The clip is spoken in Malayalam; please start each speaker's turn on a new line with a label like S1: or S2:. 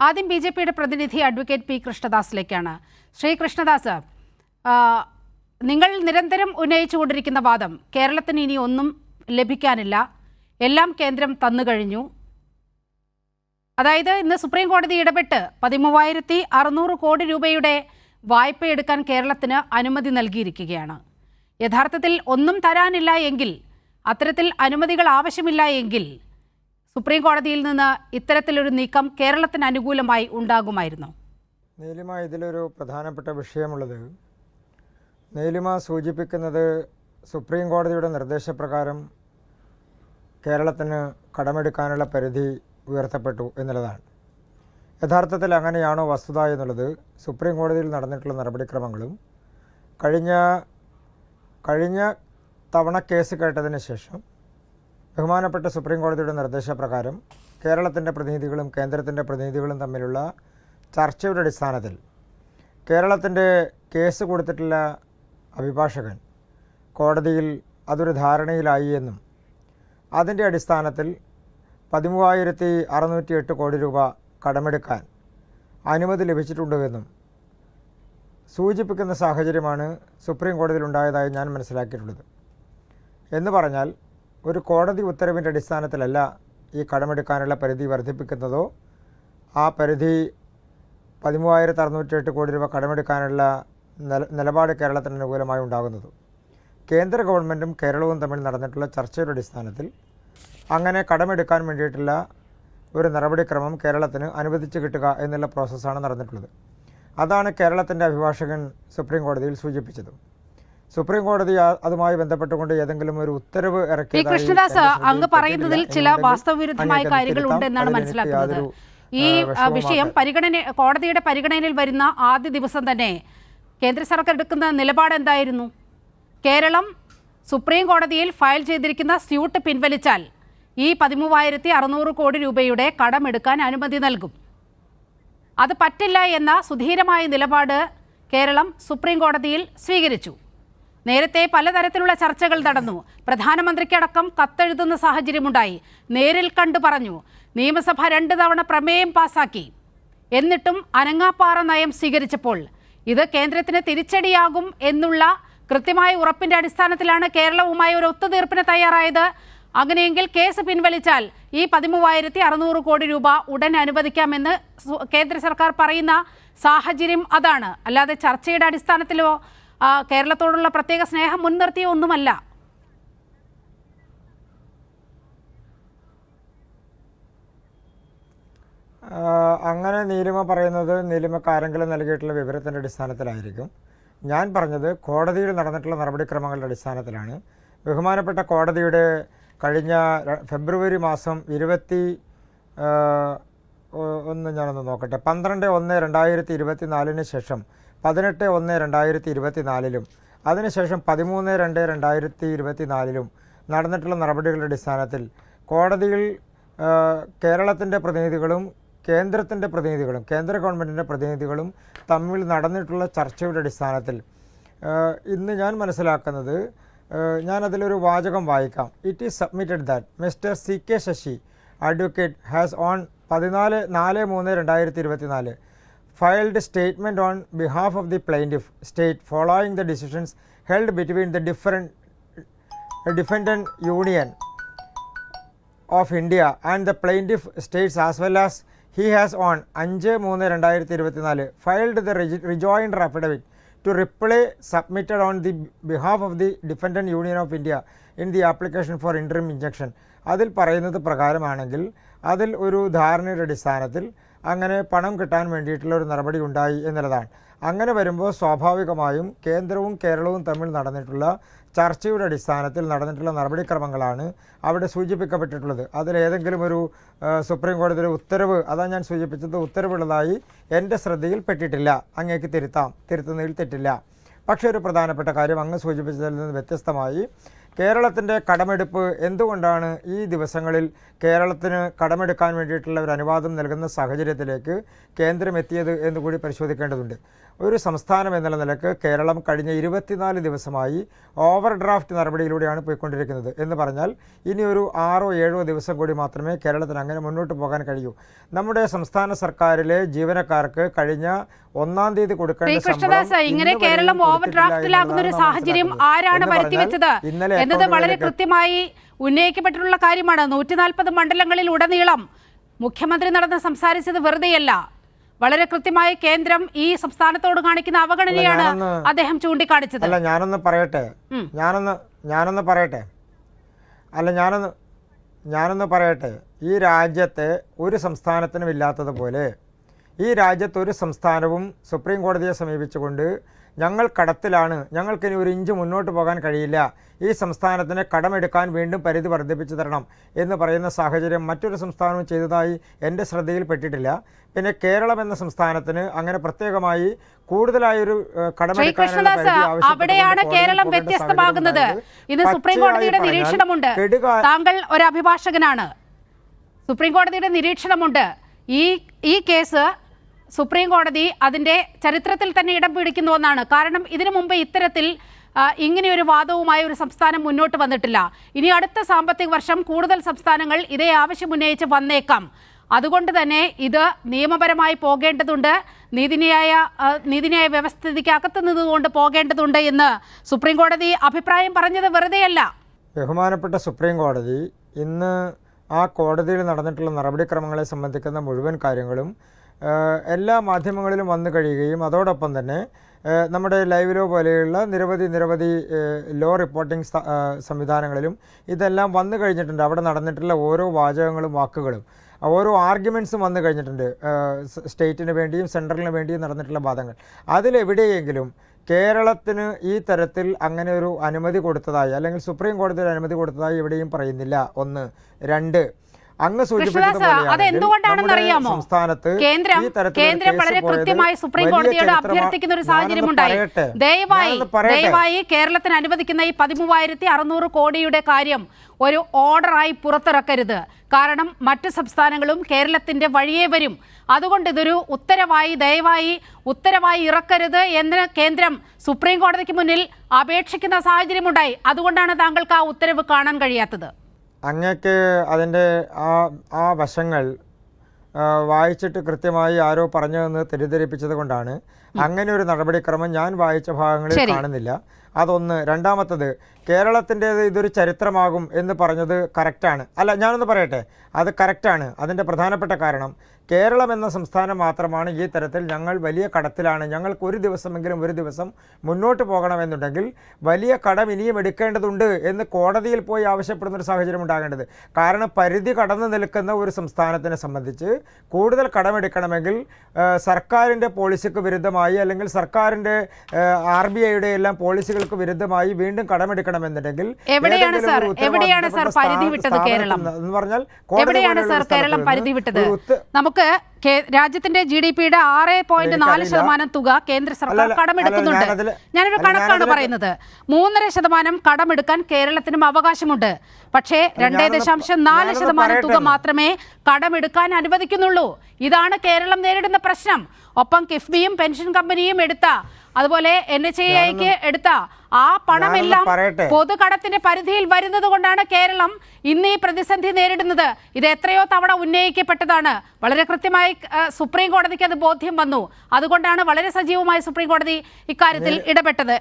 S1: ആദ്യം ബി.ജെ.പിയുടെ പ്രതിനിധി അഡ്വക്കേറ്റ് പി കൃഷ്ണദാസിലേക്കാണ്. ശ്രീ കൃഷ്ണദാസ്, നിങ്ങൾ നിരന്തരം ഉന്നയിച്ചുകൊണ്ടിരിക്കുന്ന വാദം കേരളത്തിന് ഇനി ഒന്നും ലഭിക്കാനില്ല, എല്ലാം കേന്ദ്രം തന്നുകഴിഞ്ഞു. അതായത് ഇന്ന് സുപ്രീം കോടതി ഇടപെട്ട് 13,600 കോടി രൂപയുടെ വായ്പയെടുക്കാൻ കേരളത്തിന് അനുമതി നൽകിയിരിക്കുകയാണ്. യഥാർത്ഥത്തിൽ ഒന്നും തരാനില്ല എങ്കിൽ, അത്തരത്തിൽ അനുമതികൾ ആവശ്യമില്ല എങ്കിൽ സുപ്രീം കോടതിയിൽ നിന്ന് ഇത്തരത്തിലൊരു നീക്കം കേരളത്തിന് അനുകൂലമായി ഉണ്ടാകുമായിരുന്നു.
S2: നീലിമ, ഇതിലൊരു പ്രധാനപ്പെട്ട വിഷയമുള്ളത്, നീലിമ സൂചിപ്പിക്കുന്നത് സുപ്രീം കോടതിയുടെ നിർദ്ദേശപ്രകാരം കേരളത്തിന് കടമെടുക്കാനുള്ള പരിധി ഉയർത്തപ്പെട്ടു എന്നുള്ളതാണ്. യഥാർത്ഥത്തിൽ അങ്ങനെയാണോ വസ്തുത എന്നുള്ളത് സുപ്രീം കോടതിയിൽ നടന്നിട്ടുള്ള നടപടിക്രമങ്ങളും കഴിഞ്ഞ തവണ കേസ് കേട്ടതിന് ശേഷം ബഹുമാനപ്പെട്ട സുപ്രീം കോടതിയുടെ നിർദ്ദേശപ്രകാരം കേരളത്തിൻ്റെ പ്രതിനിധികളും കേന്ദ്രത്തിൻ്റെ പ്രതിനിധികളും തമ്മിലുള്ള ചർച്ചയുടെ അടിസ്ഥാനത്തിൽ കേരളത്തിൻ്റെ കേസ് കൊടുത്തിട്ടുള്ള അഭിഭാഷകൻ കോടതിയിൽ അതൊരു ധാരണയിലായി എന്നും അതിൻ്റെ അടിസ്ഥാനത്തിൽ 13,608 കോടി രൂപ കടമെടുക്കാൻ അനുമതി ലഭിച്ചിട്ടുണ്ടെന്നും സൂചിപ്പിക്കുന്ന സാഹചര്യമാണ് സുപ്രീം കോടതിയിൽ ഉണ്ടായതായി ഞാൻ മനസ്സിലാക്കിയിട്ടുള്ളത്. എന്ന് പറഞ്ഞാൽ ഒരു കോടതി ഉത്തരവിൻ്റെ അടിസ്ഥാനത്തിലല്ല ഈ കടമെടുക്കാനുള്ള പരിധി വർദ്ധിപ്പിക്കുന്നതോ ആ പരിധി 13,608 കോടി രൂപ കടമെടുക്കാനുള്ള നിലപാട് കേരളത്തിന് അനുകൂലമായി ഉണ്ടാകുന്നത്. കേന്ദ്ര ഗവൺമെൻറ്റും കേരളവും തമ്മിൽ നടന്നിട്ടുള്ള ചർച്ചയുടെ അടിസ്ഥാനത്തിൽ അങ്ങനെ കടമെടുക്കാൻ വേണ്ടിയിട്ടുള്ള ഒരു നടപടിക്രമം കേരളത്തിന് അനുവദിച്ച് കിട്ടുക എന്നുള്ള പ്രോസസ്സാണ് നടന്നിട്ടുള്ളത്. അതാണ് കേരളത്തിൻ്റെ അഭിഭാഷകൻ സുപ്രീം കോടതിയിൽ സൂചിപ്പിച്ചത്. സുപ്രീം കോടതി അതുമായി ബന്ധപ്പെട്ടുകൊണ്ട് ഏതെങ്കിലും ഒരു ഉത്തരവ് ഇറക്കി.
S1: കൃഷ്ണദാസ്, അങ്ങ് പറയുന്നതിൽ ചില വാസ്തവവിരുദ്ധമായ കാര്യങ്ങൾ ഉണ്ടെന്നാണ് മനസ്സിലാക്കുന്നത്. ഈ വിഷയം കോടതിയുടെ പരിഗണനയിൽ വരുന്ന ആദ്യ ദിവസം തന്നെ കേന്ദ്ര സർക്കാർ എടുക്കുന്ന നിലപാട് എന്തായിരുന്നു? കേരളം സുപ്രീം കോടതിയിൽ ഫയൽ ചെയ്തിരിക്കുന്ന സ്യൂട്ട് പിൻവലിച്ചാൽ ഈ 13,600 കോടി രൂപയുടെ കടമെടുക്കാൻ അനുമതി നൽകും. അത് പറ്റില്ല എന്ന സുധീരമായ നിലപാട് കേരളം സുപ്രീം കോടതിയിൽ സ്വീകരിച്ചു. നേരത്തെ പലതരത്തിലുള്ള ചർച്ചകൾ നടന്നു. പ്രധാനമന്ത്രിക്കടക്കം കത്തെഴുതുന്ന സാഹചര്യമുണ്ടായി. നേരിൽ കണ്ടു പറഞ്ഞു. നിയമസഭ 2 തവണ പ്രമേയം പാസാക്കി. എന്നിട്ടും അനങ്ങാപ്പാറ നയം സ്വീകരിച്ചപ്പോൾ ഇത് കേന്ദ്രത്തിന് തിരിച്ചടിയാകും എന്നുള്ള കൃത്യമായ ഉറപ്പിന്റെ അടിസ്ഥാനത്തിലാണ് കേരളവുമായി ഒരു ഒത്തുതീർപ്പിന് തയ്യാറായത്. അങ്ങനെയെങ്കിൽ കേസ് പിൻവലിച്ചാൽ ഈ 13,600 കോടി രൂപ ഉടൻ അനുവദിക്കാമെന്ന് കേന്ദ്ര സർക്കാർ പറയുന്ന സാഹചര്യം അതാണ്. അല്ലാതെ ചർച്ചയുടെ അടിസ്ഥാനത്തിലോ കേരളത്തോടുള്ള പ്രത്യേക സ്നേഹം മുൻനിർത്തിയോ ഒന്നുമല്ല.
S2: അങ്ങനെ നീലിമ പറയുന്നത് നീലിമക്ക് ആരെങ്കിലും നൽകിയിട്ടുള്ള വിവരത്തിൻ്റെ അടിസ്ഥാനത്തിലായിരിക്കും. ഞാൻ പറഞ്ഞത് കോടതിയിൽ നടന്നിട്ടുള്ള നടപടിക്രമങ്ങളുടെ അടിസ്ഥാനത്തിലാണ്. ബഹുമാനപ്പെട്ട കോടതിയുടെ കഴിഞ്ഞ ഫെബ്രുവരി മാസം 12/1/2024 ശേഷം 18/1/2024 അതിനുശേഷം 13/2/2024 നടന്നിട്ടുള്ള നടപടികളുടെ അടിസ്ഥാനത്തിൽ കോടതിയിൽ കേരളത്തിൻ്റെ പ്രതിനിധികളും കേന്ദ്രത്തിൻ്റെ പ്രതിനിധികളും കേന്ദ്ര ഗവൺമെൻറ്റിൻ്റെ പ്രതിനിധികളും തമ്മിൽ നടന്നിട്ടുള്ള ചർച്ചയുടെ അടിസ്ഥാനത്തിൽ ഇന്ന് ഞാൻ മനസ്സിലാക്കുന്നത്, ഞാനതിലൊരു വാചകം വായിക്കാം. It is submitted that mister C.K. Sasi advocate has on 14/3/2024 filed statement on behalf of the plaintiff state following the decisions held between the defendant union of India and the plaintiff states, as well as he has on 5/3/2024 filed the rejoinder affidavit to reply submitted on the behalf of the defendant union of India in the application for interim injunction. അതിൽ പറയുന്നത് പ്രകാരമാണെങ്കിൽ അതിൽ ഒരു ധാരണയുടെ അടിസ്ഥാനത്തിൽ അങ്ങനെ പണം കിട്ടാൻ വേണ്ടിയിട്ടുള്ള ഒരു നടപടി ഉണ്ടായി എന്നുള്ളതാണ്. അങ്ങനെ വരുമ്പോൾ സ്വാഭാവികമായും കേന്ദ്രവും കേരളവും തമ്മിൽ നടന്നിട്ടുള്ള ചർച്ചയുടെ അടിസ്ഥാനത്തിൽ നടന്നിട്ടുള്ള നടപടിക്രമങ്ങളാണ് അവിടെ സൂചിപ്പിക്കപ്പെട്ടിട്ടുള്ളത്. അതിലേതെങ്കിലും ഒരു സുപ്രീം കോടതിയുടെ ഉത്തരവ്, അതാണ് ഞാൻ സൂചിപ്പിച്ചത്, ഉത്തരവുള്ളതായി എൻ്റെ ശ്രദ്ധയിൽപ്പെട്ടിട്ടില്ല. അങ്ങേക്ക് തിരുത്തുന്നതിൽ തെറ്റില്ല. പക്ഷേ ഒരു പ്രധാനപ്പെട്ട കാര്യം, അങ്ങ് സൂചിപ്പിച്ചതിൽ നിന്ന് വ്യത്യസ്തമായി കേരളത്തിൻ്റെ കടമെടുപ്പ് എന്തുകൊണ്ടാണ് ഈ ദിവസങ്ങളിൽ കേരളത്തിന് കടമെടുക്കാൻ വേണ്ടിയിട്ടുള്ള ഒരു അനുവാദം നൽകുന്ന സാഹചര്യത്തിലേക്ക് കേന്ദ്രം എത്തിയത് എന്ന് കൂടി പരിശോധിക്കേണ്ടതുണ്ട്. ഒരു സംസ്ഥാനം എന്നുള്ള നിലക്ക് കേരളം കഴിഞ്ഞ 24 ദിവസമായി ഓവർ ഡ്രാഫ്റ്റ് നടപടിയിലൂടെയാണ് പോയിക്കൊണ്ടിരിക്കുന്നത് എന്ന് പറഞ്ഞാൽ ഇനി ഒരു 6-7 ദിവസം കൂടി മാത്രമേ കേരളത്തിന് അങ്ങനെ മുന്നോട്ട് പോകാൻ കഴിയൂ. നമ്മുടെ സംസ്ഥാന സർക്കാരിലെ ജീവനക്കാർക്ക് കഴിഞ്ഞ 1-ാം തീയതി കൊടുക്കേണ്ട
S1: ഇങ്ങനെ കേരളം ഓവർ ഡ്രാഫ്റ്റിലാകുന്ന ഒരു സാഹചര്യം ആരാണ് വരുത്തിവെച്ചത് എന്നത് വളരെ കൃത്യമായി ഉന്നയിക്കപ്പെട്ടിട്ടുള്ള കാര്യമാണ്. 140 മണ്ഡലങ്ങളിൽ ഉടനീളം മുഖ്യമന്ത്രി നടന്ന് സംസാരിച്ചത് വെറുതെയല്ല. വളരെ കൃത്യമായി കേന്ദ്രം ഈ സംസ്ഥാനത്തോട് കാണിക്കുന്ന അവഗണനയാണ് അദ്ദേഹം ചൂണ്ടിക്കാണിച്ചത്.
S2: അല്ല ഞാനൊന്ന് പറയട്ടെ ഈ രാജ്യത്തെ ഒരു സംസ്ഥാനത്തിനും ഇല്ലാത്തതുപോലെ ഈ രാജ്യത്ത് ഒരു സംസ്ഥാനവും സുപ്രീം കോടതിയെ സമീപിച്ചുകൊണ്ട് ഞങ്ങൾ കടത്തിലാണ്, ഞങ്ങൾക്കിനി ഒരു ഇഞ്ച് മുന്നോട്ട് പോകാൻ കഴിയില്ല, ഈ സംസ്ഥാനത്തിന് കടമെടുക്കാൻ വീണ്ടും പരിധി വർദ്ധിപ്പിച്ചു തരണം എന്ന് പറയുന്ന സാഹചര്യം മറ്റൊരു സംസ്ഥാനവും ചെയ്തതായി എൻ്റെ ശ്രദ്ധയിൽപ്പെട്ടിട്ടില്ല. പിന്നെ കേരളം എന്ന സംസ്ഥാനത്തിന് അങ്ങനെ പ്രത്യേകമായി കൂടുതലായൊരു
S1: അവിടെയാണ് കേരളം വ്യത്യസ്തമാകുന്നത്. ഇത് സുപ്രീം കോടതിയുടെ നിരീക്ഷണമുണ്ട്. താങ്കൾ ഒരു അഭിഭാഷകനാണ്. സുപ്രീം കോടതിയുടെ നിരീക്ഷണമുണ്ട്. ഈ കേസ് സുപ്രീം കോടതി അതിൻ്റെ ചരിത്രത്തിൽ തന്നെ ഇടം പിടിക്കുന്ന ഒന്നാണ്. കാരണം ഇതിനു മുമ്പ് ഇത്തരത്തിൽ ഇങ്ങനെയൊരു വാദവുമായി ഒരു സംസ്ഥാനം മുന്നോട്ട് വന്നിട്ടില്ല. ഇനി അടുത്ത സാമ്പത്തിക വർഷം കൂടുതൽ സംസ്ഥാനങ്ങൾ ഇതേ ആവശ്യം ഉന്നയിച്ച് വന്നേക്കാം. അതുകൊണ്ട് തന്നെ ഇത് നിയമപരമായി പോകേണ്ടതുണ്ട്, നീതിന്യായ വ്യവസ്ഥിതിക്ക് അകത്ത് നിന്നുകൊണ്ട് പോകേണ്ടതുണ്ട് എന്ന് സുപ്രീം കോടതി അഭിപ്രായം പറഞ്ഞത് വെറുതെയല്ല.
S2: ബഹുമാനപ്പെട്ട സുപ്രീം കോടതി ഇന്ന് ആ കോടതിയിൽ നടന്നിട്ടുള്ള നടപടിക്രമങ്ങളെ സംബന്ധിക്കുന്ന മുഴുവൻ കാര്യങ്ങളും എല്ലാ മാധ്യമങ്ങളിലും വന്നു കഴിയുകയും അതോടൊപ്പം തന്നെ നമ്മുടെ ലൈവ് ലോ പോലെയുള്ള നിരവധി ലോ റിപ്പോർട്ടിംഗ് സംവിധാനങ്ങളിലും ഇതെല്ലാം വന്നു കഴിഞ്ഞിട്ടുണ്ട്. അവിടെ നടന്നിട്ടുള്ള ഓരോ വാചകങ്ങളും വാക്കുകളും ഓരോ ആർഗ്യുമെൻറ്റ്സും വന്നു കഴിഞ്ഞിട്ടുണ്ട്. സ്റ്റേറ്റിന് വേണ്ടിയും സെൻട്രലിന് വേണ്ടിയും നടന്നിട്ടുള്ള വാദങ്ങൾ. അതിലെവിടെയെങ്കിലും കേരളത്തിന് ഈ തരത്തിൽ അങ്ങനെ ഒരു അനുമതി കൊടുത്തതായി അല്ലെങ്കിൽ സുപ്രീം കോടതിയുടെ അനുമതി കൊടുത്തതായി എവിടെയും പറയുന്നില്ല. 1. 2, അങ്ങ്
S1: അതെന്തുകൊണ്ടാണെന്നറിയാമോ? കേന്ദ്രം വളരെ കൃത്യമായി സുപ്രീം കോടതിയോട് അഭ്യർത്ഥിക്കുന്ന ഒരു സാഹചര്യം ഉണ്ടായി. ദയവായി കേരളത്തിന് അനുവദിക്കുന്ന ഈ 13,600 കോടിയുടെ കാര്യം ഒരു ഓർഡറായി പുറത്തിറക്കരുത്. കാരണം മറ്റ് സംസ്ഥാനങ്ങളും കേരളത്തിന്റെ വഴിയേ വരും. അതുകൊണ്ട് ഇതൊരു ഉത്തരവായി ഇറക്കരുത് എന്ന് കേന്ദ്രം സുപ്രീം കോടതിക്ക് മുന്നിൽ അപേക്ഷിക്കുന്ന സാഹചര്യമുണ്ടായി. അതുകൊണ്ടാണ് താങ്കൾക്ക് ആ ഉത്തരവ് കാണാൻ കഴിയാത്തത്.
S2: അങ്ങക്ക് അതിൻ്റെ ആ വശങ്ങൾ വായിച്ചിട്ട് കൃത്യമായി ആരോ പറഞ്ഞതെന്ന് തെറ്റിദ്ധരിപ്പിച്ചത് കൊണ്ടാണ് അങ്ങനെ ഒരു നടപടിക്രമം ഞാൻ വായിച്ച ഭാഗങ്ങളിൽ കാണുന്നില്ല. അതൊന്ന്. രണ്ടാമത്തത്, കേരളത്തിൻ്റേത് ഇതൊരു ചരിത്രമാകും എന്ന് പറഞ്ഞത് കറക്റ്റാണ്. അല്ല, ഞാനൊന്ന് പറയട്ടെ, അത് കറക്റ്റാണ്. അതിൻ്റെ പ്രധാനപ്പെട്ട കാരണം കേരളം എന്ന സംസ്ഥാനം മാത്രമാണ് ഈ തരത്തിൽ ഞങ്ങൾ വലിയ കടത്തിലാണ്, ഞങ്ങൾക്ക് ഒരു ദിവസം മുന്നോട്ട് പോകണമെന്നുണ്ടെങ്കിൽ വലിയ കടം ഇനിയും എടുക്കേണ്ടതുണ്ട് എന്ന് കോടതിയിൽ പോയി ആവശ്യപ്പെടുന്നൊരു സാഹചര്യം ഉണ്ടാകേണ്ടത്. കാരണം പരിധി കടന്നു നിൽക്കുന്ന ഒരു സംസ്ഥാനത്തിനെ സംബന്ധിച്ച് കൂടുതൽ കടമെടുക്കണമെങ്കിൽ സർക്കാരിൻ്റെ പോളിസിക്ക് വിരുദ്ധമായി അല്ലെങ്കിൽ സർക്കാരിൻ്റെ RBIയുടെ എല്ലാം പോളിസികൾക്ക് വിരുദ്ധമായി വീണ്ടും കടമെടുക്കണമെന്നുണ്ടെങ്കിൽ
S1: നമുക്ക് രാജ്യത്തിന്റെ GDPയുടെ 6.4% തുക കേന്ദ്ര സർക്കാർ കടമെടുക്കുന്നുണ്ട്. ഞാനൊരു കണക്കാണ് പറയുന്നത്. 3.5% കടമെടുക്കാൻ കേരളത്തിനും അവകാശമുണ്ട്. പക്ഷേ 2.4% തുക മാത്രമേ കടമെടുക്കാൻ അനുവദിക്കുന്നുള്ളൂ. ഇതാണ് കേരളം നേരിടുന്ന പ്രശ്നം. ഒപ്പം കിഫ്ബിയും പെൻഷൻ കമ്പനിയും അതുപോലെ NHAIക്ക് എടുത്ത ആ പണമെല്ലാം പൊതുകടത്തിന്റെ പരിധിയിൽ വരുന്നത് കൊണ്ടാണ് കേരളം ഇന്ന് ഈ പ്രതിസന്ധി നേരിടുന്നത്. ഇത് എത്രയോ തവണ ഉന്നയിക്കപ്പെട്ടതാണ്. വളരെ കൃത്യമായി സുപ്രീം കോടതിക്ക് അത് ബോധ്യം വന്നു. അതുകൊണ്ടാണ് വളരെ സജീവമായി സുപ്രീം കോടതി ഇക്കാര്യത്തിൽ ഇടപെട്ടത്.